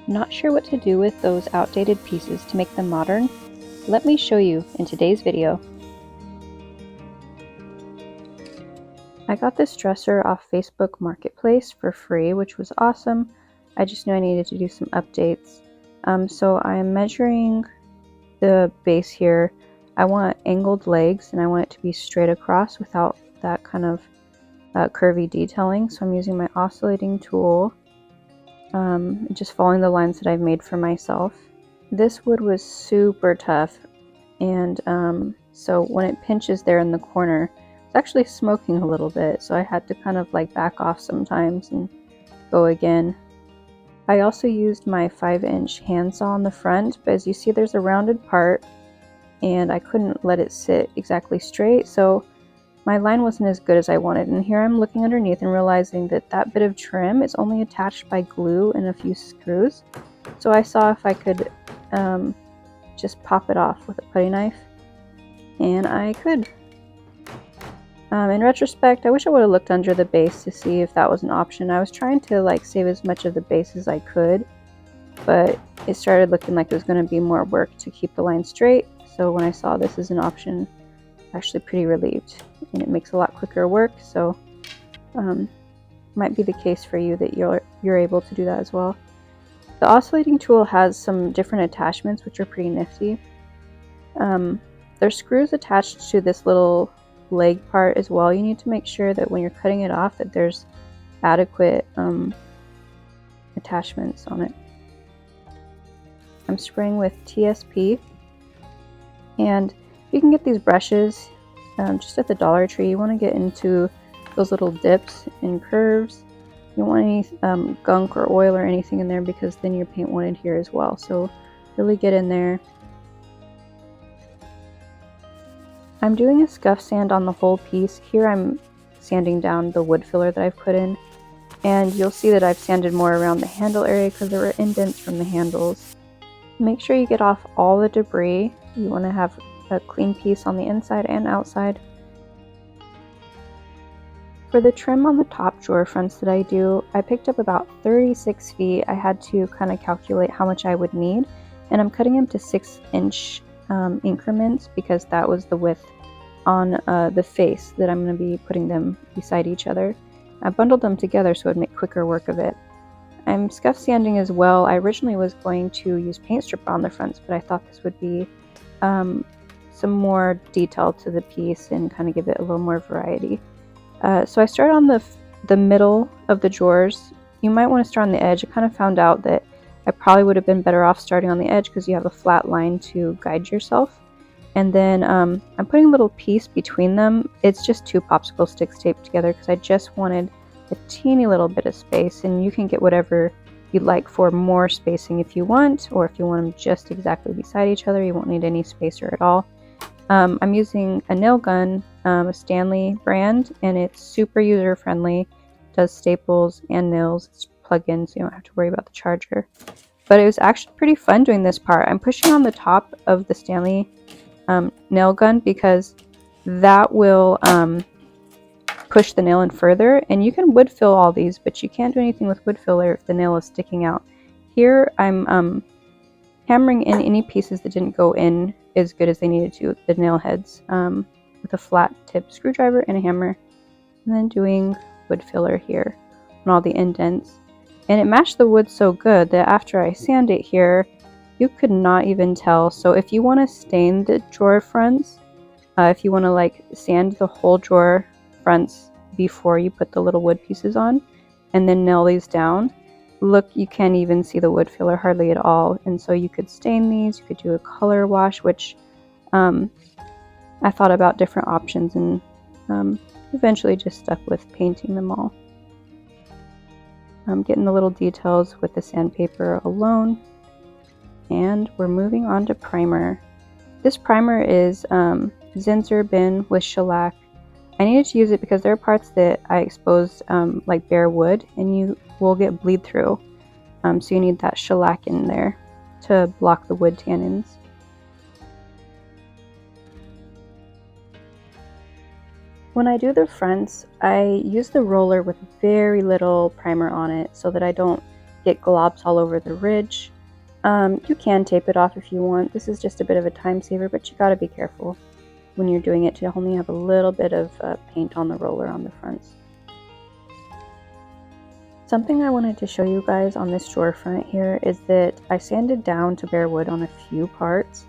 Not sure what to do with those outdated pieces to make them modern? Let me show you in today's video. I got this dresser off Facebook Marketplace for free, which was awesome. I just knew I needed to do some updates. So I'm measuring the base here. I want angled legs and I want it to be straight across without that kind of curvy detailing. So I'm using my oscillating tool, just following the lines that I've made for myself. This wood was super tough, and so when it pinches there in the corner, it's actually smoking a little bit, so I had to kind of like back off sometimes and go again. I also used my 5-inch handsaw on the front, but as you see there's a rounded part and I couldn't let it sit exactly straight, so my line wasn't as good as I wanted. And here I'm looking underneath and realizing that that bit of trim is only attached by glue and a few screws. So I saw if I could just pop it off with a putty knife, and I could. In retrospect, I wish I would have looked under the base to see if that was an option. I was trying to like save as much of the base as I could, but it started looking like it was going to be more work to keep the line straight. So when I saw this as an option, I'm actually pretty relieved, and it makes a lot quicker work. So might be the case for you that you're able to do that as well. The oscillating tool has some different attachments which are pretty nifty. There's screws attached to this little leg part as well. You need to make sure that when you're cutting it off that there's adequate attachments on it. I'm spraying with TSP, and you can get these brushes just at the Dollar Tree. You want to get into those little dips and curves. You don't want any gunk or oil or anything in there, because then your paint won't adhere as well. So really get in there. I'm doing a scuff sand on the whole piece. Here I'm sanding down the wood filler that I've put in, and you'll see that I've sanded more around the handle area because there were indents from the handles. Make sure you get off all the debris. You want to have a clean piece on the inside and outside. For the trim on the top drawer fronts that I do, I picked up about 36 feet. I had to kind of calculate how much I would need, and I'm cutting them to 6-inch increments because that was the width on the face that I'm going to be putting them beside each other. I bundled them together so it would make quicker work of it. I'm scuff sanding as well. I originally was going to use paint strip on the fronts, but I thought this would be some more detail to the piece and kind of give it a little more variety. So I started on the middle of the drawers. You might want to start on the edge. I kind of found out that I probably would have been better off starting on the edge because you have a flat line to guide yourself. And then I'm putting a little piece between them. It's just 2 popsicle sticks taped together because I just wanted a teeny little bit of space, and you can get whatever you'd like for more spacing if you want, or if you want them just exactly beside each other, you won't need any spacer at all. I'm using a nail gun, a Stanley brand, and it's super user friendly. It does staples and nails. It's plug-in, so you don't have to worry about the charger. But it was actually pretty fun doing this part. I'm pushing on the top of the Stanley nail gun because that will push the nail in further, and you can wood fill all these, but you can't do anything with wood filler if the nail is sticking out. Here I'm hammering in any pieces that didn't go in as good as they needed to, the nail heads, with a flat tip screwdriver and a hammer, and then doing wood filler here on all the indents. And it matched the wood so good that after I sand it here, you could not even tell. So if you want to stain the drawer fronts, if you want to like sand the whole drawer fronts before you put the little wood pieces on and then nail these down, look, you can't even see the wood filler hardly at all. And so you could stain these, you could do a color wash, which I thought about different options, and eventually just stuck with painting them all. I'm getting the little details with the sandpaper alone, and we're moving on to primer. This primer is Zinsser Bin with shellac. I needed to use it because there are parts that I exposed like bare wood, and you will get bleed through. So you need that shellac in there to block the wood tannins. When I do the fronts, I use the roller with very little primer on it so that I don't get globs all over the ridge. You can tape it off if you want. This is just a bit of a time saver, but you gotta be careful when you're doing it to only have a little bit of paint on the roller on the fronts. Something I wanted to show you guys on this drawer front here is that I sanded down to bare wood on a few parts,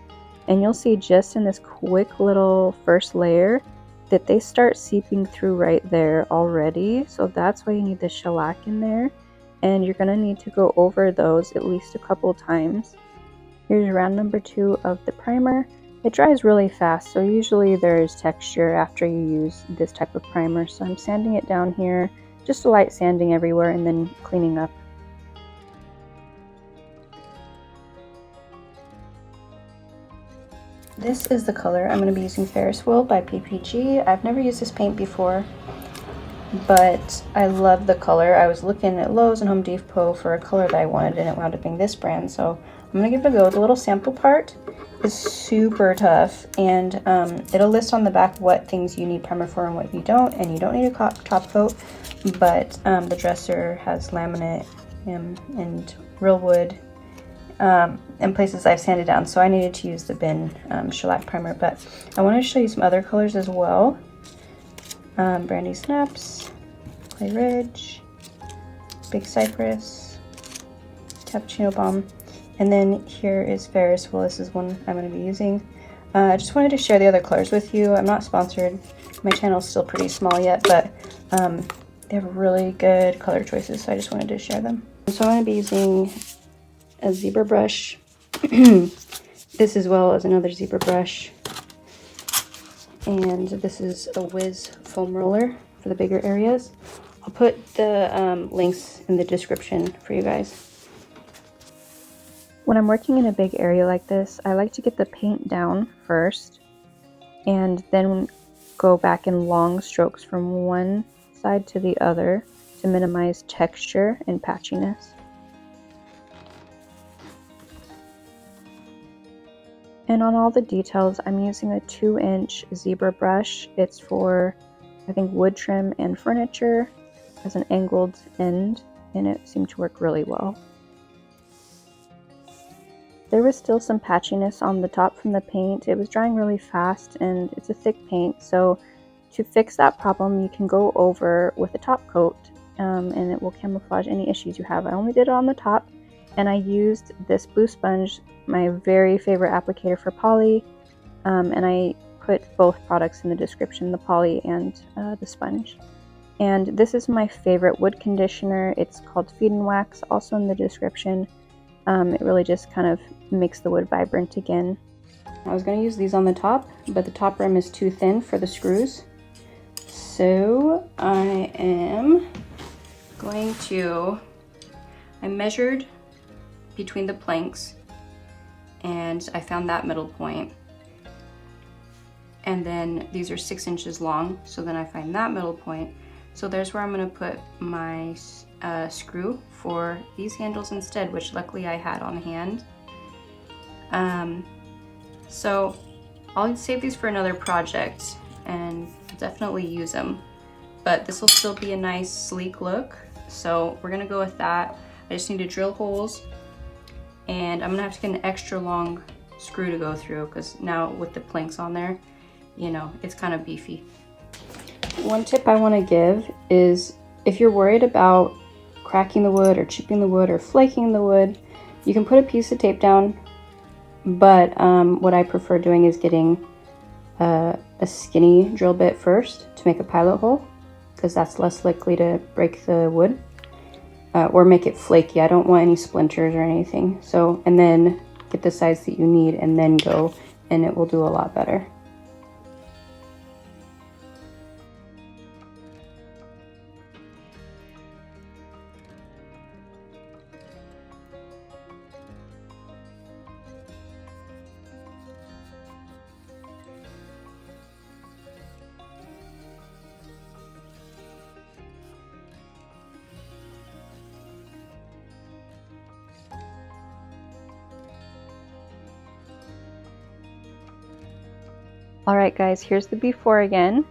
and you'll see just in this quick little first layer that they start seeping through right there already. So that's why you need the shellac in there, and you're going to need to go over those at least a couple times. Here's round number 2 of the primer. It dries really fast, so usually there's texture after you use this type of primer, so I'm sanding it down here. Just a light sanding everywhere and then cleaning up. This is the color. I'm going to be using Ferris Wheel by PPG. I've never used this paint before, but I love the color. I was looking at Lowe's and Home Depot for a color that I wanted, and it wound up being this brand, so I'm going to give it a go. The little sample part is super tough, and it'll list on the back what things you need primer for and what you don't need a top coat. But the dresser has laminate and real wood and places I've sanded down, so I needed to use the bin shellac primer. But I want to show you some other colors as well. Brandy Snaps, Clay Ridge, Big Cypress, Cappuccino Bomb, and then here is Ferris Wheel. This is one I'm going to be using. I just wanted to share the other colors with you. I'm not sponsored. My channel's still pretty small yet, but they have really good color choices, so I just wanted to share them. So I'm going to be using a zebra brush, this as well as another zebra brush, and this is a Whiz foam roller for the bigger areas. I'll put the links in the description for you guys. When I'm working in a big area like this, I like to get the paint down first and then go back in long strokes from one side to the other to minimize texture and patchiness. And on all the details, I'm using a 2-inch zebra brush. It's for, I think, wood trim and furniture. It has an angled end, and it seemed to work really well. There was still some patchiness on the top from the paint. It was drying really fast, and it's a thick paint, so to fix that problem, you can go over with a top coat, and it will camouflage any issues you have. I only did it on the top, and I used this blue sponge, my very favorite applicator for Poly, and I put both products in the description, the Poly and the sponge. And this is my favorite wood conditioner. It's called Minwax, also in the description. It really just kind of makes the wood vibrant again. I was going to use these on the top, but the top rim is too thin for the screws. So I am going to, I measured between the planks and I found that middle point. And then these are 6 inches long, so then I find that middle point. So there's where I'm going to put my screw for these handles instead, which luckily I had on hand. So I'll save these for another project and definitely use them, but this will still be a nice sleek look, so we're gonna go with that. I just need to drill holes, and I'm gonna have to get an extra long screw to go through because now with the planks on there, you know, it's kind of beefy. One tip I want to give is if you're worried about cracking the wood or chipping the wood or flaking the wood, you can put a piece of tape down, but what I prefer doing is getting a skinny drill bit first to make a pilot hole, because that's less likely to break the wood or make it flaky. I don't want any splinters or anything. So, and then get the size that you need and then go, and it will do a lot better. Alright guys, here's the before again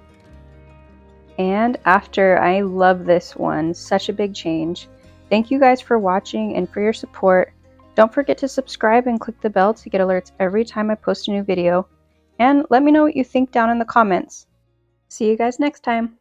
and after. I love this one, such a big change. Thank you guys for watching and for your support. Don't forget to subscribe and click the bell to get alerts every time I post a new video. And let me know what you think down in the comments. See you guys next time.